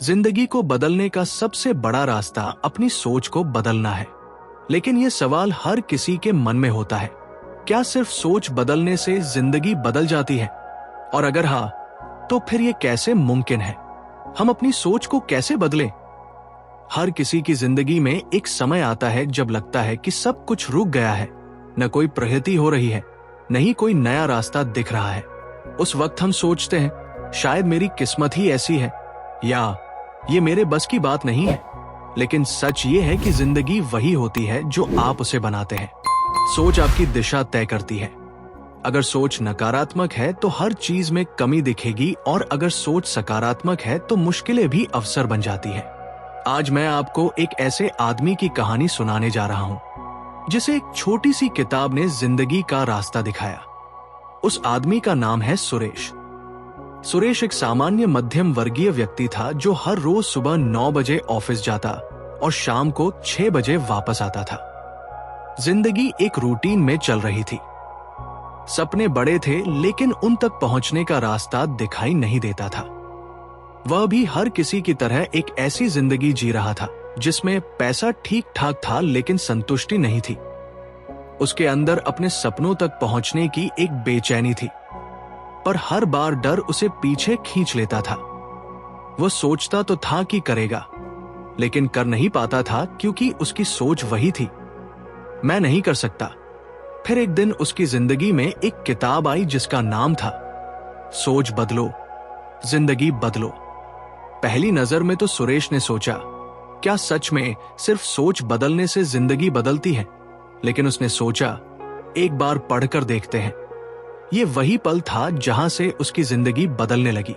जिंदगी को बदलने का सबसे बड़ा रास्ता अपनी सोच को बदलना है। लेकिन ये सवाल हर किसी के मन में होता है, क्या सिर्फ सोच बदलने से जिंदगी बदल जाती है? और अगर हाँ, तो फिर ये कैसे मुमकिन है? हम अपनी सोच को कैसे बदलें? हर किसी की जिंदगी में एक समय आता है जब लगता है कि सब कुछ रुक गया है, न कोई प्रगति हो रही है, न ही कोई नया रास्ता दिख रहा है। उस वक्त हम सोचते हैं, शायद मेरी किस्मत ही ऐसी है, या ये मेरे बस की बात नहीं है। लेकिन सच ये है कि जिंदगी वही होती है जो आप उसे बनाते हैं। सोच आपकी दिशा तय करती है। अगर सोच नकारात्मक है तो हर चीज में कमी दिखेगी, और अगर सोच सकारात्मक है तो मुश्किलें भी अवसर बन जाती हैं। आज मैं आपको एक ऐसे आदमी की कहानी सुनाने जा रहा हूं जिसे एक छोटी सी किताब ने जिंदगी का रास्ता दिखाया। उस आदमी का नाम है सुरेश। सुरेश एक सामान्य मध्यम वर्गीय व्यक्ति था जो हर रोज सुबह 9 बजे ऑफिस जाता और शाम को 6 बजे वापस आता था। जिंदगी एक रूटीन में चल रही थी। सपने बड़े थे, लेकिन उन तक पहुंचने का रास्ता दिखाई नहीं देता था। वह भी हर किसी की तरह एक ऐसी जिंदगी जी रहा था जिसमें पैसा ठीक ठाक था, लेकिन संतुष्टि नहीं थी। उसके अंदर अपने सपनों तक पहुंचने की एक बेचैनी थी, पर हर बार डर उसे पीछे खींच लेता था। वह सोचता तो था कि करेगा, लेकिन कर नहीं पाता था क्योंकि उसकी सोच वही थी, मैं नहीं कर सकता। फिर एक दिन उसकी जिंदगी में एक किताब आई जिसका नाम था सोच बदलो, जिंदगी बदलो। पहली नजर में तो सुरेश ने सोचा, क्या सच में सिर्फ सोच बदलने से जिंदगी बदलती है? लेकिन उसने सोचा, एक बार पढ़कर देखते हैं। ये वही पल था जहां से उसकी जिंदगी बदलने लगी।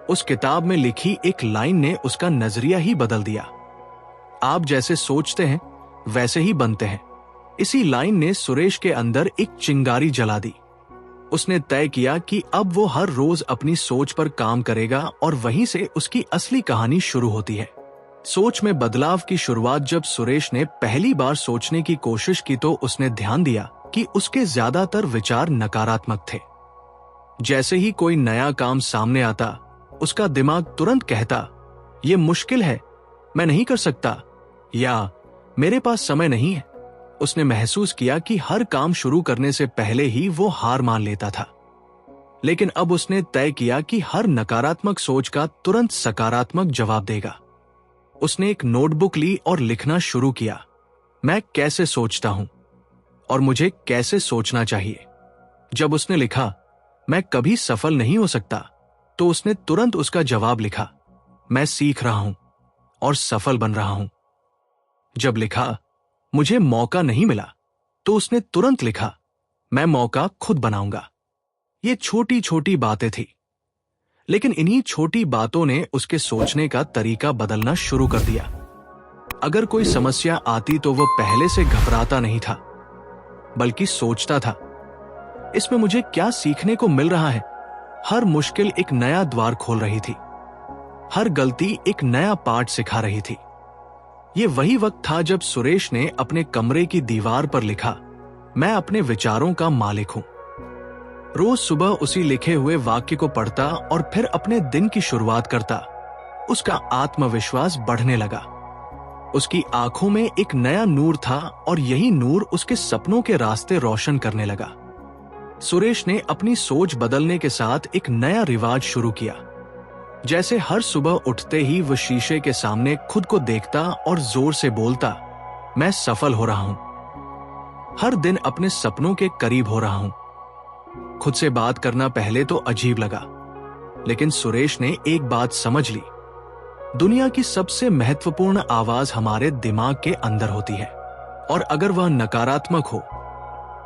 उस किताब में लिखी एक लाइन ने उसका नजरिया ही बदल दिया। आप जैसे सोचते हैं वैसे ही बनते हैं। इसी लाइन ने सुरेश के अंदर एक चिंगारी जला दी। उसने तय किया कि अब वो हर रोज अपनी सोच पर काम करेगा, और वहीं से उसकी असली कहानी शुरू होती है। सोच में बदलाव की शुरुआत जब सुरेश ने पहली बार सोचने की कोशिश की तो उसने ध्यान दिया कि उसके ज्यादातर विचार नकारात्मक थे। जैसे ही कोई नया काम सामने आता, उसका दिमाग तुरंत कहता, ये मुश्किल है, मैं नहीं कर सकता, या मेरे पास समय नहीं है। उसने महसूस किया कि हर काम शुरू करने से पहले ही वो हार मान लेता था। लेकिन अब उसने तय किया कि हर नकारात्मक सोच का तुरंत सकारात्मक जवाब देगा। उसने एक नोटबुक ली और लिखना शुरू किया, मैं कैसे सोचता हूं और मुझे कैसे सोचना चाहिए। जब उसने लिखा, मैं कभी सफल नहीं हो सकता, तो उसने तुरंत उसका जवाब लिखा, मैं सीख रहा हूं और सफल बन रहा हूं। जब लिखा, मुझे मौका नहीं मिला, तो उसने तुरंत लिखा, मैं मौका खुद बनाऊंगा। ये छोटी छोटी बातें थी, लेकिन इन्हीं छोटी बातों ने उसके सोचने का तरीका बदलना शुरू कर दिया। अगर कोई समस्या आती तो वह पहले से घबराता नहीं था, बल्कि सोचता था, इसमें मुझे क्या सीखने को मिल रहा है। हर मुश्किल एक नया द्वार खोल रही थी, हर गलती एक नया पाठ सिखा रही थी। ये वही वक्त था जब सुरेश ने अपने कमरे की दीवार पर लिखा, मैं अपने विचारों का मालिक हूं। रोज सुबह उसी लिखे हुए वाक्य को पढ़ता और फिर अपने दिन की शुरुआत करता। उसका आत्मविश्वास बढ़ने लगा। उसकी आंखों में एक नया नूर था, और यही नूर उसके सपनों के रास्ते रोशन करने लगा। सुरेश ने अपनी सोच बदलने के साथ एक नया रिवाज शुरू किया। जैसे हर सुबह उठते ही वह शीशे के सामने खुद को देखता और जोर से बोलता, मैं सफल हो रहा हूं, हर दिन अपने सपनों के करीब हो रहा हूं। खुद से बात करना पहले तो अजीब लगा, लेकिन सुरेश ने एक बात समझ ली, दुनिया की सबसे महत्वपूर्ण आवाज हमारे दिमाग के अंदर होती है, और अगर वह नकारात्मक हो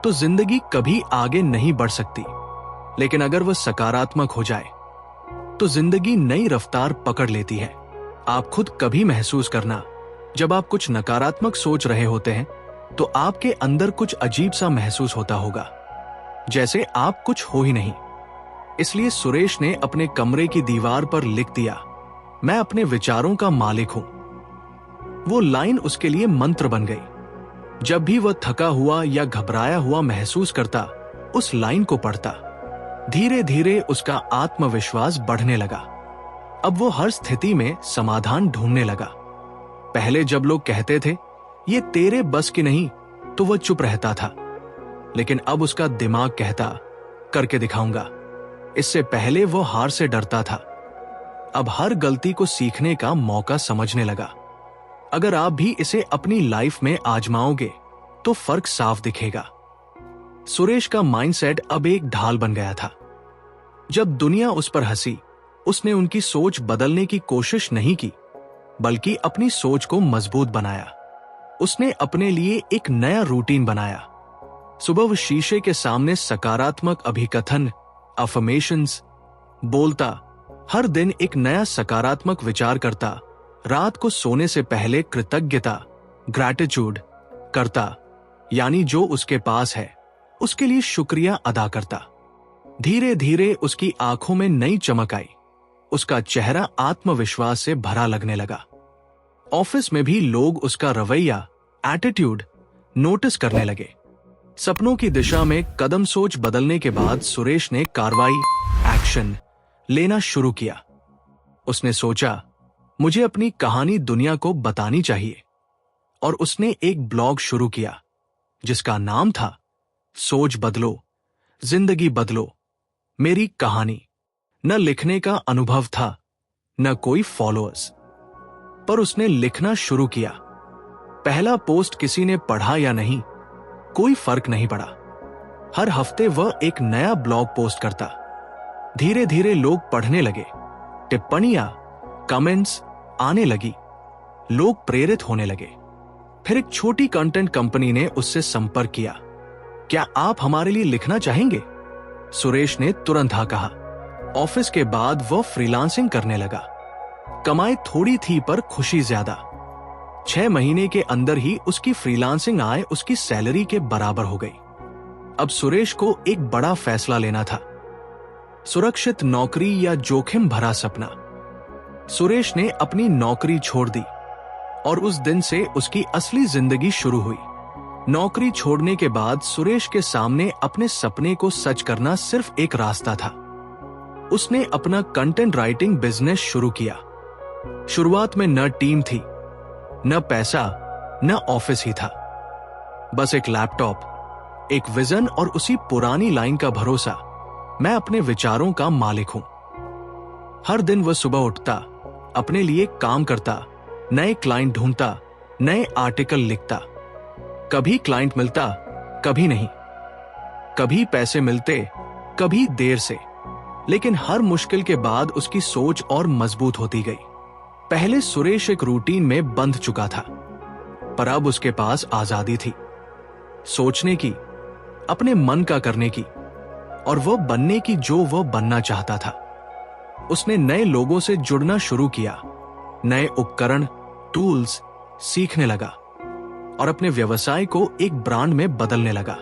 तो जिंदगी कभी आगे नहीं बढ़ सकती। लेकिन अगर वह सकारात्मक हो जाए तो जिंदगी नई रफ्तार पकड़ लेती है। आप खुद कभी महसूस करना, जब आप कुछ नकारात्मक सोच रहे होते हैं तो आपके अंदर कुछ अजीब सा महसूस होता होगा, जैसे आप कुछ हो ही नहीं। इसलिए सुरेश ने अपने कमरे की दीवार पर लिख दिया, मैं अपने विचारों का मालिक हूं। वो लाइन उसके लिए मंत्र बन गई। जब भी वह थका हुआ या घबराया हुआ महसूस करता, उस लाइन को पढ़ता, धीरे धीरे उसका आत्मविश्वास बढ़ने लगा। अब वो हर स्थिति में समाधान ढूंढने लगा। पहले जब लोग कहते थे ये तेरे बस की नहीं, तो वह चुप रहता था, लेकिन अब उसका दिमाग कहता करके दिखाऊंगा। इससे पहले वो हार से डरता था, अब हर गलती को सीखने का मौका समझने लगा। अगर आप भी इसे अपनी लाइफ में आजमाओगे तो फर्क साफ दिखेगा। सुरेश का माइंडसेट अब एक ढाल बन गया था। जब दुनिया उस पर हंसी, उसने उनकी सोच बदलने की कोशिश नहीं की, बल्कि अपनी सोच को मजबूत बनाया। उसने अपने लिए एक नया रूटीन बनाया। सुबह वो शीशे के सामने सकारात्मक अभिकथन अफर्मेशंस बोलता, हर दिन एक नया सकारात्मक विचार करता, रात को सोने से पहले कृतज्ञता ग्रैटिट्यूड करता, यानी जो उसके पास है उसके लिए शुक्रिया अदा करता। धीरे धीरे उसकी आंखों में नई चमक आई, उसका चेहरा आत्मविश्वास से भरा लगने लगा। ऑफिस में भी लोग उसका रवैया एटीट्यूड नोटिस करने लगे। सपनों की दिशा में कदम सोच बदलने के बाद सुरेश ने कार्रवाई एक्शन लेना शुरू किया। उसने सोचा मुझे अपनी कहानी दुनिया को बतानी चाहिए, और उसने एक ब्लॉग शुरू किया जिसका नाम था सोच बदलो जिंदगी बदलो मेरी कहानी। न लिखने का अनुभव था, न कोई फॉलोअर्स, पर उसने लिखना शुरू किया। पहला पोस्ट किसी ने पढ़ा या नहीं, कोई फर्क नहीं पड़ा। हर हफ्ते वह एक नया ब्लॉग पोस्ट करता। धीरे धीरे लोग पढ़ने लगे, टिप्पणियां कमेंट्स आने लगी, लोग प्रेरित होने लगे। फिर एक छोटी कंटेंट कंपनी ने उससे संपर्क किया। क्या आप हमारे लिए लिखना चाहेंगे? सुरेश ने तुरंत हाँ कहा। ऑफिस के बाद वह फ्रीलांसिंग करने लगा। कमाई थोड़ी थी पर खुशी ज्यादा। 6 महीने के अंदर ही उसकी फ्रीलांसिंग आय उसकी सैलरी के बराबर हो गई। अब सुरेश को एक बड़ा फैसला लेना था, सुरक्षित नौकरी या जोखिम भरा सपना। सुरेश ने अपनी नौकरी छोड़ दी और उस दिन से उसकी असली जिंदगी शुरू हुई। नौकरी छोड़ने के बाद सुरेश के सामने अपने सपने को सच करना सिर्फ एक रास्ता था। उसने अपना कंटेंट राइटिंग बिजनेस शुरू किया। शुरुआत में न टीम थी, न पैसा, न ऑफिस ही था, बस एक लैपटॉप, एक विजन और उसी पुरानी लाइन का भरोसा, मैं अपने विचारों का मालिक हूं। हर दिन वह सुबह उठता, अपने लिए काम करता, नए क्लाइंट ढूंढता, नए आर्टिकल लिखता। कभी क्लाइंट मिलता, कभी नहीं, कभी पैसे मिलते, कभी देर से, लेकिन हर मुश्किल के बाद उसकी सोच और मजबूत होती गई। पहले सुरेश एक रूटीन में बंध चुका था, पर अब उसके पास आजादी थी, सोचने की, अपने मन का करने की, और वो बनने की जो वो बनना चाहता था। उसने नए लोगों से जुड़ना शुरू किया, नए उपकरण टूल्स सीखने लगा और अपने व्यवसाय को एक ब्रांड में बदलने लगा।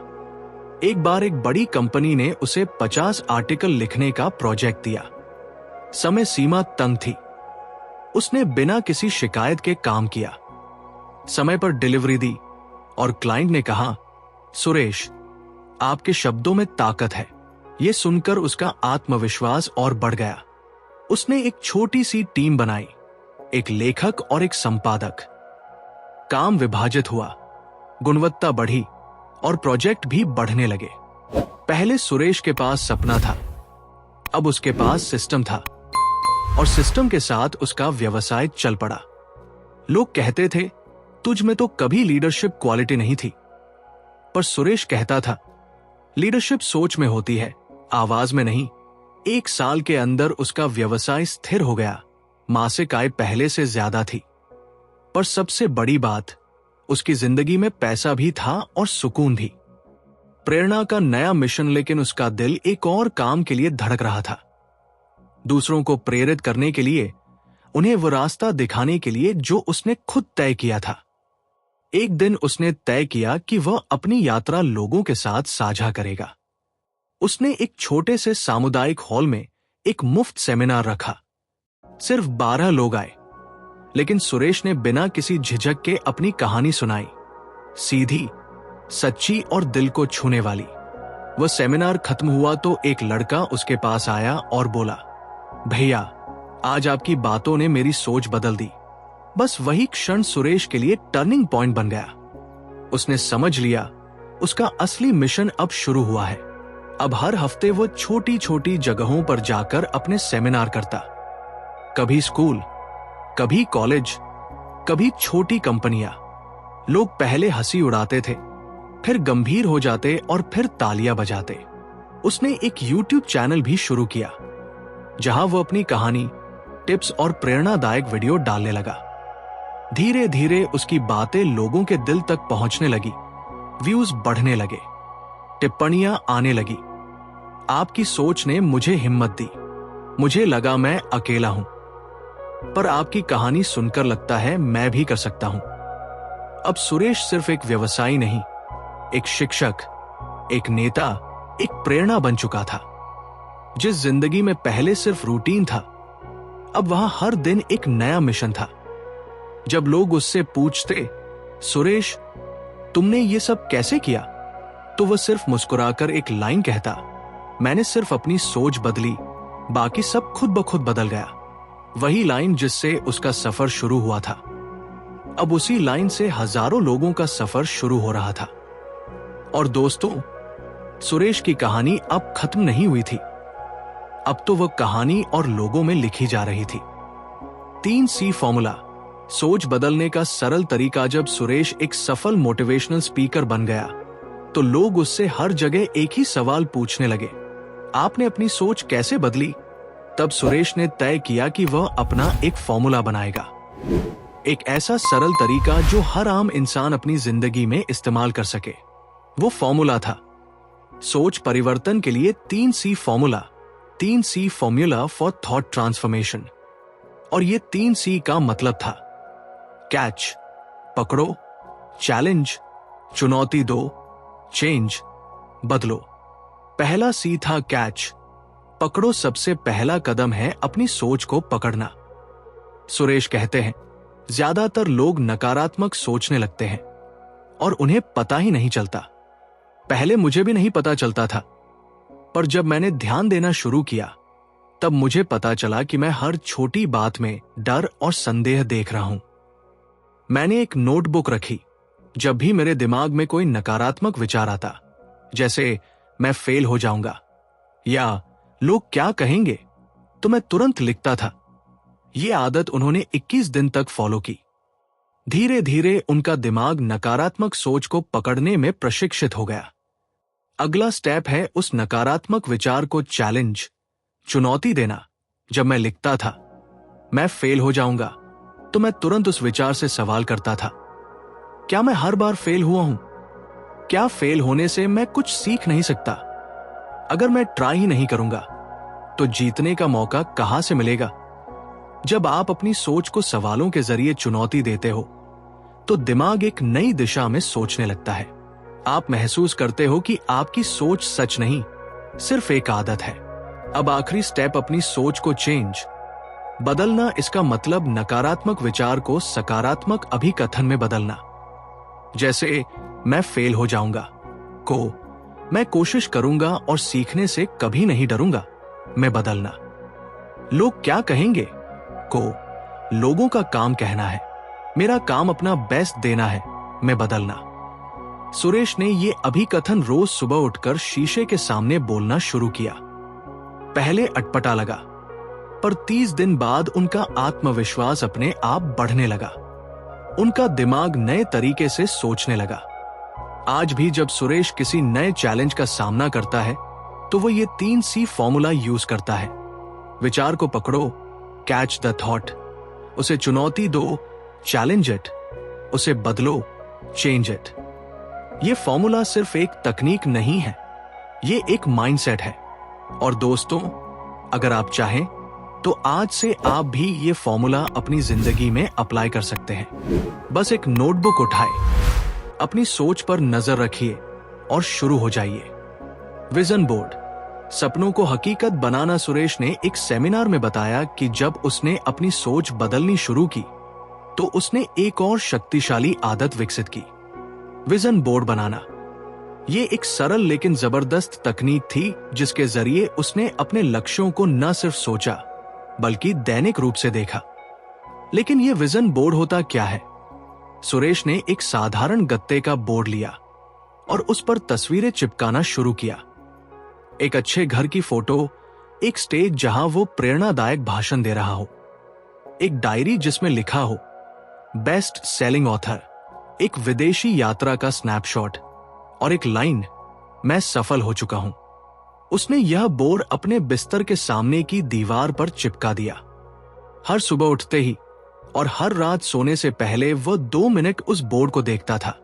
एक बार एक बड़ी कंपनी ने उसे 50 आर्टिकल लिखने का प्रोजेक्ट दिया। समय सीमा तंग थी। उसने बिना किसी शिकायत के काम किया, समय पर डिलीवरी दी और क्लाइंट ने कहा, सुरेश, आपके शब्दों में ताकत है। यह सुनकर उसका आत्मविश्वास और बढ़ गया। उसने एक छोटी सी टीम बनाई, एक लेखक और एक संपादक। काम विभाजित हुआ, गुणवत्ता बढ़ी और प्रोजेक्ट भी बढ़ने लगे। पहले सुरेश के पास सपना था, अब उसके पास सिस्टम था, और सिस्टम के साथ उसका व्यवसाय चल पड़ा। लोग कहते थे, तुझ में तो कभी लीडरशिप क्वालिटी नहीं थी, पर सुरेश कहता था, लीडरशिप सोच में होती है, आवाज में नहीं। 1 साल के अंदर उसका व्यवसाय स्थिर हो गया। मासिक आय पहले से ज्यादा थी, पर सबसे बड़ी बात, उसकी जिंदगी में पैसा भी था और सुकून भी। प्रेरणा का नया मिशन, लेकिन उसका दिल एक और काम के लिए धड़क रहा था, दूसरों को प्रेरित करने के लिए, उन्हें वो रास्ता दिखाने के लिए जो उसने खुद तय किया था। एक दिन उसने तय किया कि वह अपनी यात्रा लोगों के साथ साझा करेगा। उसने एक छोटे से सामुदायिक हॉल में एक मुफ्त सेमिनार रखा। सिर्फ 12 लोग आए, लेकिन सुरेश ने बिना किसी झिझक के अपनी कहानी सुनाई, सीधी, सच्ची और दिल को छूने वाली। वह सेमिनार खत्म हुआ तो एक लड़का उसके पास आया और बोला, भैया, आज आपकी बातों ने मेरी सोच बदल दी। बस वही क्षण सुरेश के लिए टर्निंग पॉइंट बन गया। उसने समझ लिया उसका असली मिशन अब शुरू हुआ है। अब हर हफ्ते वो छोटी छोटी जगहों पर जाकर अपने सेमिनार करता। कभी स्कूल, कभी कॉलेज, कभी छोटी कंपनियां। लोग पहले हंसी उड़ाते थे, फिर गंभीर हो जाते और फिर तालियां बजाते। उसने एक YouTube चैनल भी शुरू किया जहां वो अपनी कहानी, टिप्स और प्रेरणादायक वीडियो डालने लगा। धीरे धीरे उसकी बातें लोगों के दिल तक पहुंचने लगी, व्यूज बढ़ने लगे, टिप्पणियां आने लगी। आपकी सोच ने मुझे हिम्मत दी। मुझे लगा मैं अकेला हूं, पर आपकी कहानी सुनकर लगता है मैं भी कर सकता हूं। अब सुरेश सिर्फ एक व्यवसायी नहीं, एक शिक्षक, एक नेता, एक प्रेरणा बन चुका था। जिस जिंदगी में पहले सिर्फ रूटीन था, अब वहां हर दिन एक नया मिशन था। जब लोग उससे पूछते, सुरेश तुमने ये सब कैसे किया, तो वह सिर्फ मुस्कुराकर एक लाइन कहता, मैंने सिर्फ अपनी सोच बदली, बाकी सब खुद ब खुद बदल गया। वही लाइन जिससे उसका सफर शुरू हुआ था, अब उसी लाइन से हजारों लोगों का सफर शुरू हो रहा था। और दोस्तों, सुरेश की कहानी अब खत्म नहीं हुई थी। अब तो वह कहानी और लोगों में लिखी जा रही थी। 3C फॉर्मूला, सोच बदलने का सरल तरीका। जब सुरेश एक सफल मोटिवेशनल स्पीकर बन गया, तो लोग उससे हर जगह एक ही सवाल पूछने लगे, आपने अपनी सोच कैसे बदली? तब सुरेश ने तय किया कि वह अपना एक फॉर्मूला बनाएगा, एक ऐसा सरल तरीका जो हर आम इंसान अपनी जिंदगी में इस्तेमाल कर सके। वो फॉर्मूला था सोच परिवर्तन के लिए 3C formula, 3C formula for thought transformation. और ये 3C का मतलब था कैच, पकड़ो, चैलेंज, चुनौती दो, चेंज, बदलो। पहला C था कैच, पकड़ो। सबसे पहला कदम है अपनी सोच को पकड़ना। सुरेश कहते हैं, ज्यादातर लोग नकारात्मक सोचने लगते हैं और उन्हें पता ही नहीं चलता। पहले मुझे भी नहीं पता चलता था, पर जब मैंने ध्यान देना शुरू किया, तब मुझे पता चला कि मैं हर छोटी बात में डर और संदेह देख रहा हूं। मैंने एक नोटबुक रखी। जब भी मेरे दिमाग में कोई नकारात्मक विचार आता, जैसे मैं फेल हो जाऊंगा या लोग क्या कहेंगे, तो मैं तुरंत लिखता था। यह आदत उन्होंने 21 दिन तक फॉलो की। धीरे धीरे उनका दिमाग नकारात्मक सोच को पकड़ने में प्रशिक्षित हो गया। अगला स्टेप है उस नकारात्मक विचार को चैलेंज, चुनौती देना। जब मैं लिखता था, मैं फेल हो जाऊंगा, तो मैं तुरंत उस विचार से सवाल करता था, क्या मैं हर बार फेल हुआ हूं? क्या फेल होने से मैं कुछ सीख नहीं सकता? अगर मैं ट्राई ही नहीं करूंगा, तो जीतने का मौका कहां से मिलेगा? जब आप अपनी सोच को सवालों के जरिए चुनौती देते हो, तो दिमाग एक नई दिशा में सोचने लगता है। आप महसूस करते हो कि आपकी सोच सच नहीं, सिर्फ एक आदत है। अब आखिरी स्टेप, अपनी सोच को चेंज, बदलना। इसका मतलब नकारात्मक विचार को सकारात्मक अभिकथन में बदलना। जैसे मैं फेल हो जाऊंगा को मैं कोशिश करूंगा और सीखने से कभी नहीं डरूंगा में बदलना। लोग क्या कहेंगे को लोगों का काम कहना है, मेरा काम अपना बेस्ट देना है में बदलना। सुरेश ने ये अभिकथन रोज सुबह उठकर शीशे के सामने बोलना शुरू किया। पहले अटपटा लगा, पर 30 दिन बाद उनका आत्मविश्वास अपने आप बढ़ने लगा। उनका दिमाग नए तरीके से सोचने लगा। आज भी जब सुरेश किसी नए चैलेंज का सामना करता है, तो वो ये 3C फॉर्मूला यूज करता है। विचार को पकड़ो, कैच द थॉट, उसे चुनौती दो, चैलेंज इट, उसे बदलो, चेंज इट। ये फॉर्मूला सिर्फ एक तकनीक नहीं है, ये एक माइंडसेट है। और दोस्तों, अगर आप चाहें तो आज से आप भी ये फॉर्मूला अपनी जिंदगी में अप्लाई कर सकते हैं। बस एक नोटबुक उठाए, अपनी सोच पर नजर रखिए और शुरू हो जाइए। विजन बोर्ड, सपनों को हकीकत बनाना। सुरेश ने एक सेमिनार में बताया कि जब उसने अपनी सोच बदलनी शुरू की, तो उसने एक और शक्तिशाली आदत विकसित की, विजन बोर्ड बनाना। ये एक सरल लेकिन जबरदस्त तकनीक थी, जिसके जरिए उसने अपने लक्ष्यों को न सिर्फ सोचा, बल्कि दैनिक रूप से देखा। लेकिन यह विजन बोर्ड होता क्या है? सुरेश ने एक साधारण गत्ते का बोर्ड लिया और उस पर तस्वीरें चिपकाना शुरू किया। एक अच्छे घर की फोटो, एक स्टेज जहां वो प्रेरणादायक भाषण दे रहा हो, एक डायरी जिसमें लिखा हो बेस्ट सेलिंग ऑथर, एक विदेशी यात्रा का स्नैपशॉट और एक लाइन, मैं सफल हो चुका हूं। उसने यह बोर्ड अपने बिस्तर के सामने की दीवार पर चिपका दिया। हर सुबह उठते ही और हर रात सोने से पहले वह 2 मिनट उस बोर्ड को देखता था।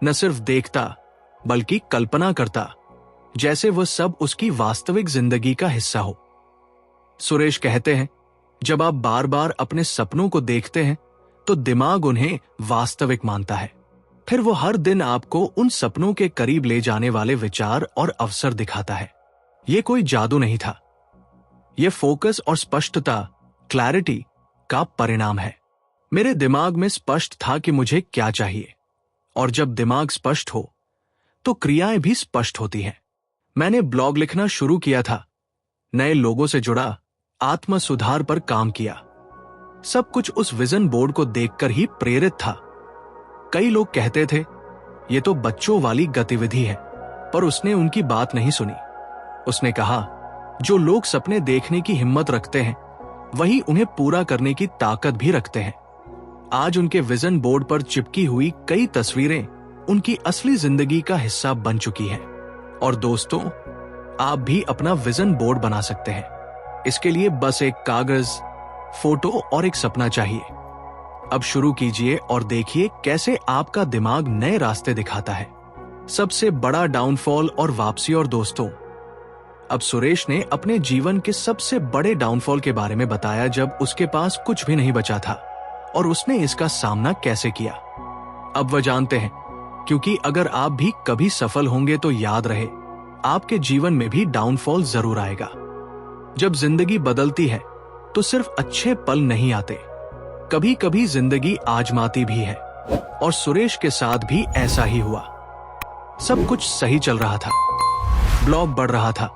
न सिर्फ देखता बल्कि कल्पना करता, जैसे वह सब उसकी वास्तविक जिंदगी का हिस्सा हो। सुरेश कहते हैं, जब आप बार बार अपने सपनों को देखते हैं तो दिमाग उन्हें वास्तविक मानता है। फिर वो हर दिन आपको उन सपनों के करीब ले जाने वाले विचार और अवसर दिखाता है। यह कोई जादू नहीं था, यह फोकस और स्पष्टता, क्लैरिटी का परिणाम है। मेरे दिमाग में स्पष्ट था कि मुझे क्या चाहिए, और जब दिमाग स्पष्ट हो तो क्रियाएं भी स्पष्ट होती हैं। मैंने ब्लॉग लिखना शुरू किया था, नए लोगों से जुड़ा, आत्म सुधार पर काम किया। सब कुछ उस विजन बोर्ड को देखकर ही प्रेरित था। कई लोग कहते थे ये तो बच्चों वाली गतिविधि है, पर उसने उनकी बात नहीं सुनी। उसने कहा, जो लोग सपने देखने की हिम्मत रखते हैं वही उन्हें पूरा करने की ताकत भी रखते हैं। आज उनके विजन बोर्ड पर चिपकी हुई कई तस्वीरें उनकी असली जिंदगी का हिस्सा बन चुकी हैं। और दोस्तों, आप भी अपना विजन बोर्ड बना सकते हैं। इसके लिए बस एक कागज, फोटो और एक सपना चाहिए। अब शुरू कीजिए और देखिए कैसे आपका दिमाग नए रास्ते दिखाता है। सबसे बड़ा डाउनफॉल और वापसी। और दोस्तों, अब सुरेश ने अपने जीवन के सबसे बड़े डाउनफॉल के बारे में बताया, जब उसके पास कुछ भी नहीं बचा था और उसने इसका सामना कैसे किया। अब वह जानते हैं, क्योंकि अगर आप भी कभी सफल होंगे तो याद रहे, आपके जीवन में भी डाउनफॉल जरूर आएगा। जब जिंदगी बदलती है तो सिर्फ अच्छे पल नहीं आते, कभी कभी जिंदगी आजमाती भी है। और सुरेश के साथ भी ऐसा ही हुआ। सब कुछ सही चल रहा था, ब्लॉग बढ़ रहा था,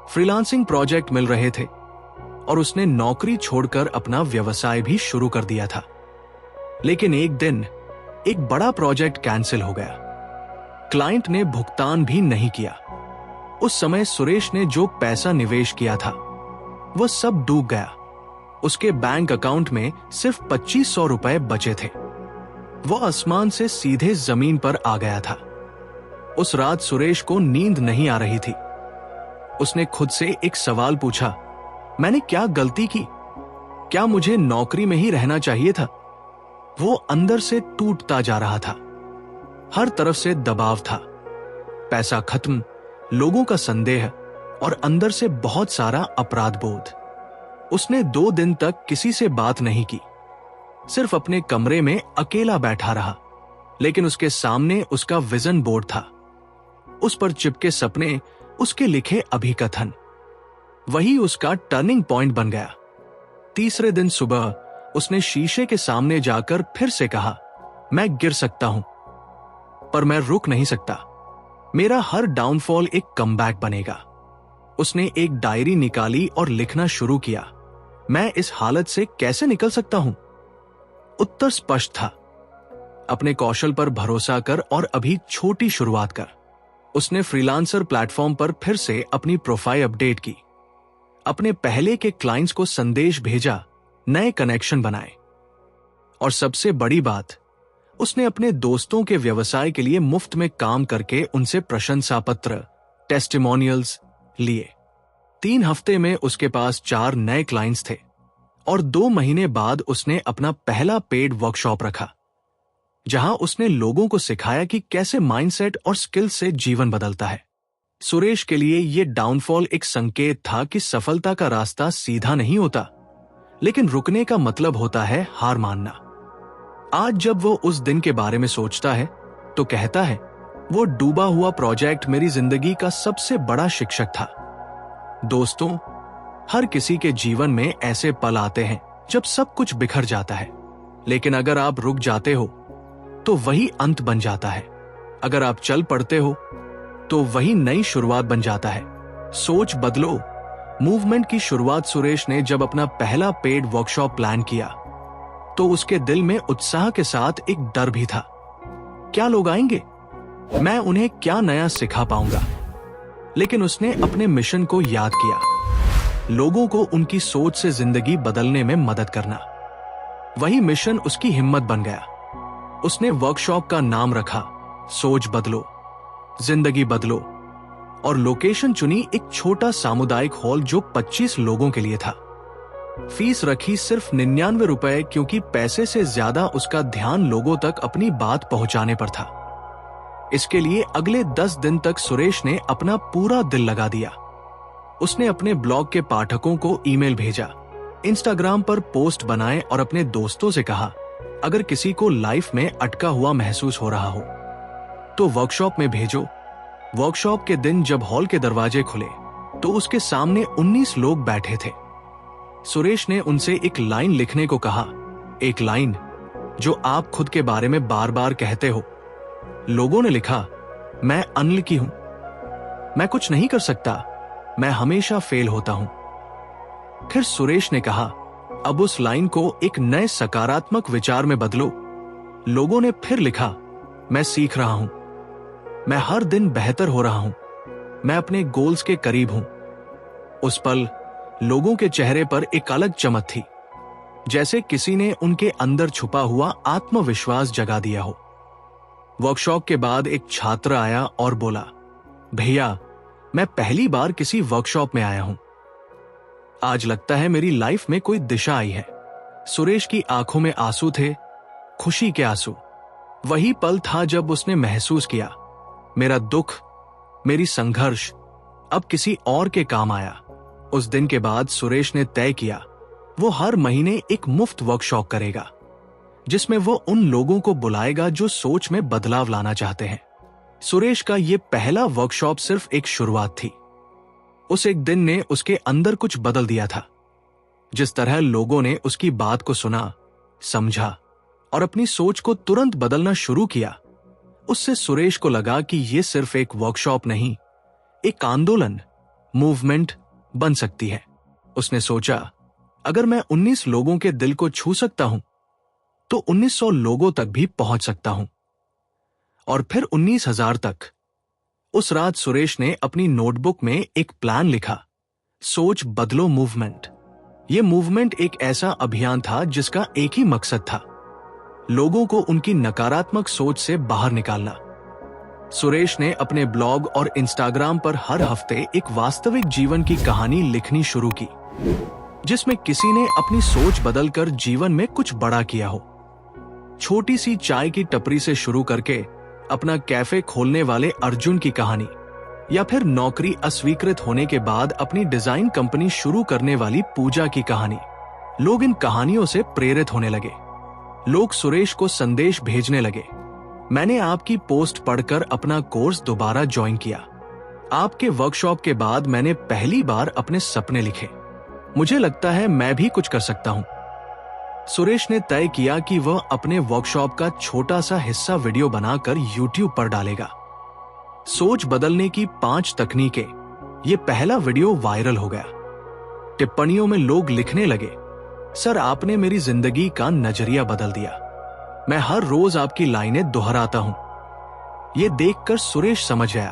फ्रीलांसिंग प्रोजेक्ट मिल रहे थे और उसने नौकरी छोड़कर अपना व्यवसाय भी शुरू कर दिया था। लेकिन एक दिन एक बड़ा प्रोजेक्ट कैंसिल हो गया। क्लाइंट ने भुगतान भी नहीं किया। उस समय सुरेश ने जो पैसा निवेश किया था वह सब डूब गया। उसके बैंक अकाउंट में सिर्फ 2500 रुपए बचे थे। वह आसमान से सीधे जमीन पर आ गया था। उस रात सुरेश को नींद नहीं आ रही थी। उसने खुद से एक सवाल पूछा, मैंने क्या गलती की? क्या मुझे नौकरी में ही रहना चाहिए था? वो अंदर से टूटता जा रहा था। हर तरफ से दबाव था, पैसा खत्म, लोगों का संदेह और अंदर से बहुत सारा अपराध बोध। उसने 2 दिन तक किसी से बात नहीं की, सिर्फ अपने कमरे में अकेला बैठा रहा। लेकिन उसके सामने उसका विजन बोर्ड था, उस पर चिपके सपने, उसके लिखे अभिकथन। वही उसका टर्निंग पॉइंट बन गया। तीसरे दिन सुबह उसने शीशे के सामने जाकर फिर से कहा, मैं गिर सकता हूं पर मैं रुक नहीं सकता। मेरा हर डाउनफॉल एक कमबैक बनेगा। उसने एक डायरी निकाली और लिखना शुरू किया, मैं इस हालत से कैसे निकल सकता हूं? उत्तर स्पष्ट था, अपने कौशल पर भरोसा कर और अभी छोटी शुरुआत कर। उसने फ्रीलांसर प्लेटफॉर्म पर फिर से अपनी प्रोफाइल अपडेट की, अपने पहले के क्लाइंट्स को संदेश भेजा, नए कनेक्शन बनाए। और सबसे बड़ी बात, उसने अपने दोस्तों के व्यवसाय के लिए मुफ्त में काम करके उनसे प्रशंसा पत्र, टेस्टिमोनियल्स लिए। 3 हफ्ते में उसके पास 4 नए क्लाइंट्स थे और 2 महीने बाद उसने अपना पहला पेड वर्कशॉप रखा, जहां उसने लोगों को सिखाया कि कैसे माइंडसेट और स्किल से जीवन बदलता है। सुरेश के लिए यह डाउनफॉल एक संकेत था कि सफलता का रास्ता सीधा नहीं होता, लेकिन रुकने का मतलब होता है हार मानना। आज जब वो उस दिन के बारे में सोचता है तो कहता है, वो डूबा हुआ प्रोजेक्ट मेरी जिंदगी का सबसे बड़ा शिक्षक था। दोस्तों, हर किसी के जीवन में ऐसे पल आते हैं जब सब कुछ बिखर जाता है, लेकिन अगर आप रुक जाते हो तो वही अंत बन जाता है। अगर आप चल पड़ते हो तो वही नई शुरुआत बन जाता है। सोच बदलो मूवमेंट की शुरुआत सुरेश ने जब अपना पहला पेड वर्कशॉप प्लान किया तो उसके दिल में उत्साह के साथ एक डर भी था। क्या लोग आएंगे? मैं उन्हें क्या नया सिखा पाऊंगा? लेकिन उसने अपने मिशन को याद किया, लोगों को उनकी सोच से जिंदगी बदलने में मदद करना। वही मिशन उसकी हिम्मत बन गया। उसने वर्कशॉप का नाम रखा सोच बदलो, जिंदगी बदलो, और लोकेशन चुनी एक छोटा सामुदायिक हॉल जो 25 लोगों के लिए था। फीस रखी सिर्फ 99 रुपए, क्योंकि पैसे से ज्यादा उसका ध्यान लोगों तक अपनी बात पहुंचाने पर था। इसके लिए अगले 10 दिन तक सुरेश ने अपना पूरा दिल लगा दिया। उसने अपने ब्लॉग के पाठकों को ईमेल भेजा, इंस्टाग्राम पर पोस्ट बनाए और अपने दोस्तों से कहा, अगर किसी को लाइफ में अटका हुआ महसूस हो रहा हो तो वर्कशॉप में भेजो। वर्कशॉप के दिन जब हॉल के दरवाजे खुले तो उसके सामने 19 लोग बैठे थे। सुरेश ने उनसे एक लाइन लिखने को कहा, एक लाइन जो आप खुद के बारे में बार बार कहते हो। लोगों ने लिखा, मैं अनलकी हूं, मैं कुछ नहीं कर सकता, मैं हमेशा फेल होता हूं। फिर सुरेश ने कहा, अब उस लाइन को एक नए सकारात्मक विचार में बदलो। लोगों ने फिर लिखा, मैं सीख रहा हूं, मैं हर दिन बेहतर हो रहा हूं, मैं अपने गोल्स के करीब हूं। उस पल लोगों के चेहरे पर एक अलग चमक थी, जैसे किसी ने उनके अंदर छुपा हुआ आत्मविश्वास जगा दिया हो। वर्कशॉप के बाद एक छात्र आया और बोला, भैया, मैं पहली बार किसी वर्कशॉप में आया हूं। आज लगता है मेरी लाइफ में कोई दिशा आई है। सुरेश की आंखों में आंसू थे, खुशी के आंसू। वही पल था जब उसने महसूस किया, मेरा दुख, मेरी संघर्ष अब किसी और के काम आया। उस दिन के बाद सुरेश ने तय किया, वो हर महीने एक मुफ्त वर्कशॉप करेगा, जिसमें वो उन लोगों को बुलाएगा जो सोच में बदलाव लाना चाहते हैं। सुरेश का ये पहला वर्कशॉप सिर्फ एक शुरुआत थी। उस एक दिन ने उसके अंदर कुछ बदल दिया था। जिस तरह लोगों ने उसकी बात को सुना, समझा और अपनी सोच को तुरंत बदलना शुरू किया, उससे सुरेश को लगा कि यह सिर्फ एक वर्कशॉप नहीं, एक आंदोलन, मूवमेंट बन सकती है। उसने सोचा, अगर मैं 19 लोगों के दिल को छू सकता हूं तो 1900 लोगों तक भी पहुंच सकता हूं, और फिर 19,000 तक। उस रात सुरेश ने अपनी नोटबुक में एक प्लान लिखा, सोच बदलो मूवमेंट। यह मूवमेंट एक ऐसा अभियान था जिसका एक ही मकसद था, लोगों को उनकी नकारात्मक सोच से बाहर निकालना। सुरेश ने अपने ब्लॉग और इंस्टाग्राम पर हर हफ्ते एक वास्तविक जीवन की कहानी लिखनी शुरू की, जिसमें किसी ने अपनी सोच बदलकर जीवन में कुछ बड़ा किया हो। छोटी सी चाय की टपरी से शुरू करके अपना कैफे खोलने वाले अर्जुन की कहानी, या फिर नौकरी अस्वीकृत होने के बाद अपनी डिजाइन कंपनी शुरू करने वाली पूजा की कहानी। लोग इन कहानियों से प्रेरित होने लगे। लोग सुरेश को संदेश भेजने लगे, मैंने आपकी पोस्ट पढ़कर अपना कोर्स दोबारा ज्वाइन किया। आपके वर्कशॉप के बाद मैंने पहली बार अपने सपने लिखे। मुझे लगता है मैं भी कुछ कर सकता हूं। सुरेश ने तय किया कि वह अपने वर्कशॉप का छोटा सा हिस्सा वीडियो बनाकर YouTube पर डालेगा। सोच बदलने की 5 तकनीकें, ये पहला वीडियो वायरल हो गया। टिप्पणियों में लोग लिखने लगे, सर आपने मेरी जिंदगी का नजरिया बदल दिया, मैं हर रोज आपकी लाइनें दोहराता हूं। ये देखकर सुरेश समझ गया,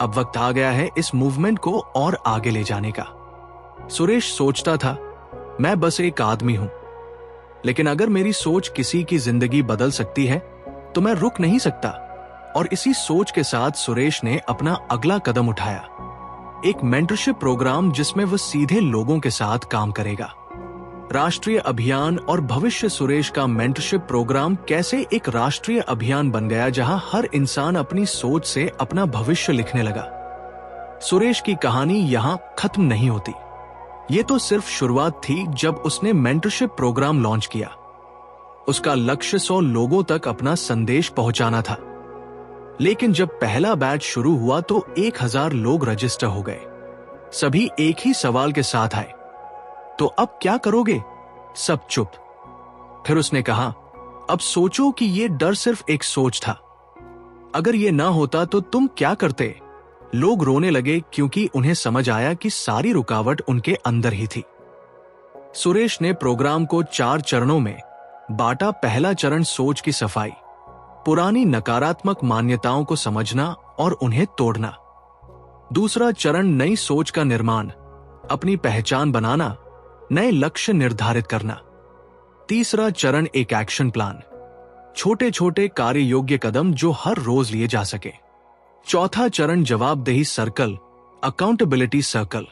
अब वक्त आ गया है इस मूवमेंट को और आगे ले जाने का। सुरेश सोचता था, मैं बस एक आदमी हूं, लेकिन अगर मेरी सोच किसी की जिंदगी बदल सकती है तो मैं रुक नहीं सकता। और इसी सोच के साथ सुरेश ने अपना अगला कदम उठाया, एक मेंटरशिप प्रोग्राम जिसमें वह सीधे लोगों के साथ काम करेगा। राष्ट्रीय अभियान और भविष्य। सुरेश का मेंटरशिप प्रोग्राम कैसे एक राष्ट्रीय अभियान बन गया, जहां हर इंसान अपनी सोच से अपना भविष्य लिखने लगा। सुरेश की कहानी यहां खत्म नहीं होती। ये तो सिर्फ शुरुआत थी। जब उसने मेंटरशिप प्रोग्राम लॉन्च किया, उसका लक्ष्य 100 लोगों तक अपना संदेश पहुंचाना था। लेकिन जब पहला बैच शुरू हुआ तो 1000 लोग रजिस्टर हो गए। सभी एक ही सवाल के साथ आए, तो अब क्या करोगे? सब चुप। फिर उसने कहा, अब सोचो कि यह डर सिर्फ एक सोच था। अगर यह ना होता तो तुम क्या करते? लोग रोने लगे क्योंकि उन्हें समझ आया कि सारी रुकावट उनके अंदर ही थी। सुरेश ने प्रोग्राम को 4 चरणों में बांटा। पहला चरण सोच की सफाई, पुरानी नकारात्मक मान्यताओं को समझना और उन्हें तोड़ना। दूसरा चरण नई सोच का निर्माण, अपनी पहचान बनाना, नए लक्ष्य निर्धारित करना। तीसरा चरण एक एक्शन प्लान, छोटे छोटे कार्य योग्य कदम जो हर रोज लिए जा सके। चौथा चरण जवाबदेही सर्कल, अकाउंटेबिलिटी सर्कल,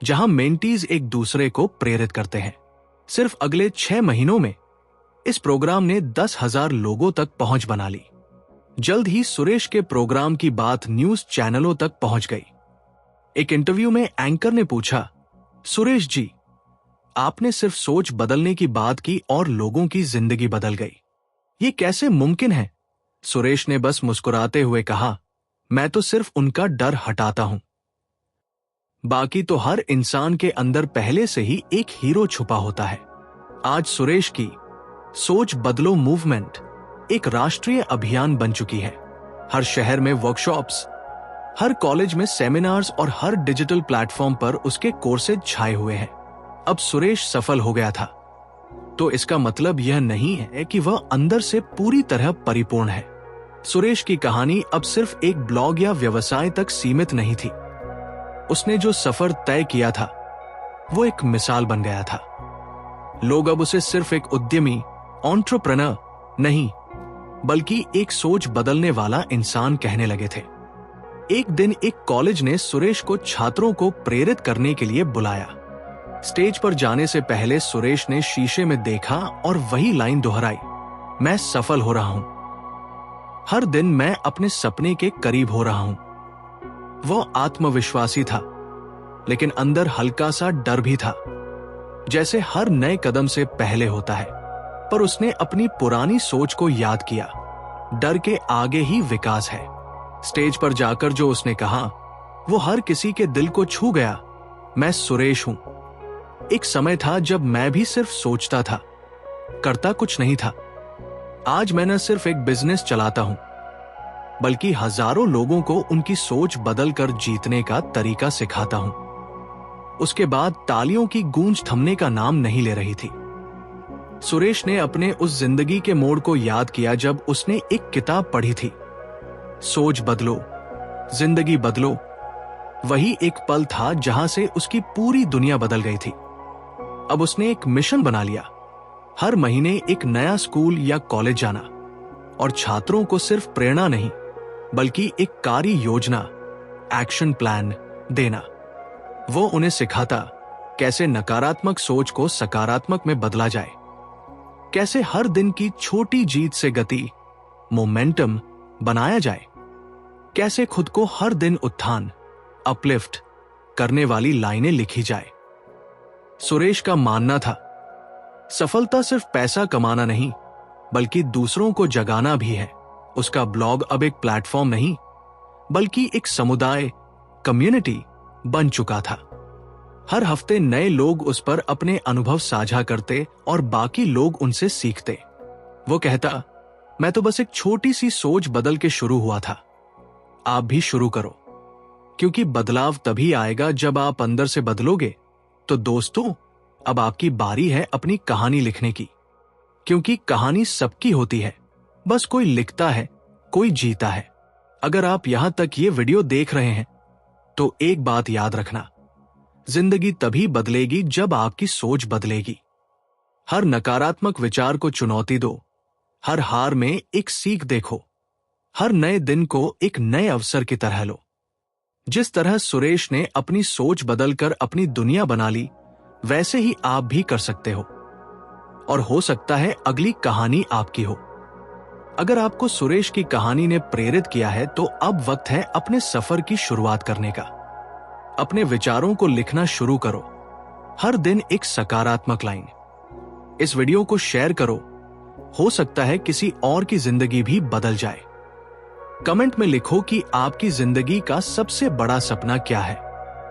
जहां मेंटीज एक दूसरे को प्रेरित करते हैं। सिर्फ अगले 6 महीनों में इस प्रोग्राम ने 10,000 लोगों तक पहुंच बना ली। जल्द ही सुरेश के प्रोग्राम की बात न्यूज चैनलों तक पहुंच गई। एक इंटरव्यू में एंकर ने पूछा, सुरेश जी, आपने सिर्फ सोच बदलने की बात की और लोगों की जिंदगी बदल गई, ये कैसे मुमकिन है? सुरेश ने बस मुस्कुराते हुए कहा, मैं तो सिर्फ उनका डर हटाता हूं। बाकी तो हर इंसान के अंदर पहले से ही एक हीरो छुपा होता है। आज सुरेश की सोच बदलो मूवमेंट एक राष्ट्रीय अभियान बन चुकी है। हर शहर में वर्कशॉप्स, हर कॉलेज में सेमिनार्स और हर डिजिटल प्लेटफॉर्म पर उसके कोर्सेज छाए हुए हैं। अब सुरेश सफल हो गया था तो इसका मतलब यह नहीं है कि वह अंदर से पूरी तरह परिपूर्ण है। सुरेश की कहानी अब सिर्फ एक ब्लॉग या व्यवसाय तक सीमित नहीं थी। उसने जो सफर तय किया था वो एक मिसाल बन गया था। लोग अब उसे सिर्फ एक उद्यमी, एंटरप्रेन्योर नहीं, बल्कि एक सोच बदलने वाला इंसान कहने लगे थे। एक दिन एक कॉलेज ने सुरेश को छात्रों को प्रेरित करने के लिए बुलाया। स्टेज पर जाने से पहले सुरेश ने शीशे में देखा और वही लाइन दोहराई, मैं सफल हो रहा हूं, हर दिन मैं अपने सपने के करीब हो रहा हूं। वो आत्मविश्वासी था, लेकिन अंदर हल्का सा डर भी था, जैसे हर नए कदम से पहले होता है। पर उसने अपनी पुरानी सोच को याद किया, डर के आगे ही विकास है। स्टेज पर जाकर जो उसने कहा वो हर किसी के दिल को छू गया, मैं सुरेश हूं। एक समय था जब मैं भी सिर्फ सोचता था, करता कुछ नहीं था। आज मैं न सिर्फ एक बिजनेस चलाता हूं, बल्कि हजारों लोगों को उनकी सोच बदलकर जीतने का तरीका सिखाता हूं। उसके बाद तालियों की गूंज थमने का नाम नहीं ले रही थी। सुरेश ने अपने उस जिंदगी के मोड़ को याद किया जब उसने एक किताब पढ़ी थी, सोच बदलो, जिंदगी बदलो। वही एक पल था जहां से उसकी पूरी दुनिया बदल गई थी। अब उसने एक मिशन बना लिया, हर महीने एक नया स्कूल या कॉलेज जाना और छात्रों को सिर्फ प्रेरणा नहीं, बल्कि एक कार्य योजना, एक्शन प्लान देना। वो उन्हें सिखाता कैसे नकारात्मक सोच को सकारात्मक में बदला जाए, कैसे हर दिन की छोटी जीत से गति, मोमेंटम बनाया जाए, कैसे खुद को हर दिन उत्थान, अपलिफ्ट करने वाली लाइनें लिखी जाए। सुरेश का मानना था, सफलता सिर्फ पैसा कमाना नहीं, बल्कि दूसरों को जगाना भी है। उसका ब्लॉग अब एक प्लेटफॉर्म नहीं, बल्कि एक समुदाय, कम्युनिटी बन चुका था। हर हफ्ते नए लोग उस पर अपने अनुभव साझा करते और बाकी लोग उनसे सीखते। वो कहता, मैं तो बस एक छोटी सी सोच बदल के शुरू हुआ था, आप भी शुरू करो, क्योंकि बदलाव तभी आएगा जब आप अंदर से बदलोगे। तो दोस्तों, अब आपकी बारी है अपनी कहानी लिखने की, क्योंकि कहानी सबकी होती है, बस कोई लिखता है, कोई जीता है। अगर आप यहां तक ये वीडियो देख रहे हैं तो एक बात याद रखना, जिंदगी तभी बदलेगी जब आपकी सोच बदलेगी। हर नकारात्मक विचार को चुनौती दो, हर हार में एक सीख देखो, हर नए दिन को एक नए अवसर की तरह लो। जिस तरह सुरेश ने अपनी सोच बदलकर अपनी दुनिया बना ली, वैसे ही आप भी कर सकते हो, और हो सकता है अगली कहानी आपकी हो। अगर आपको सुरेश की कहानी ने प्रेरित किया है तो अब वक्त है अपने सफर की शुरुआत करने का। अपने विचारों को लिखना शुरू करो, हर दिन एक सकारात्मक लाइन। इस वीडियो को शेयर करो, हो सकता है किसी और की जिंदगी भी बदल जाए। कमेंट में लिखो कि आपकी जिंदगी का सबसे बड़ा सपना क्या है,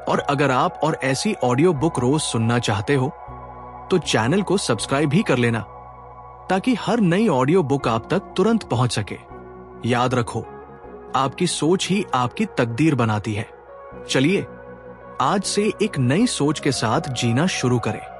और अगर आप और ऐसी ऑडियो बुक रोज सुनना चाहते हो तो चैनल को सब्सक्राइब भी कर लेना, ताकि हर नई ऑडियो बुक आप तक तुरंत पहुंच सके। याद रखो, आपकी सोच ही आपकी तकदीर बनाती है। चलिए आज से एक नई सोच के साथ जीना शुरू करें।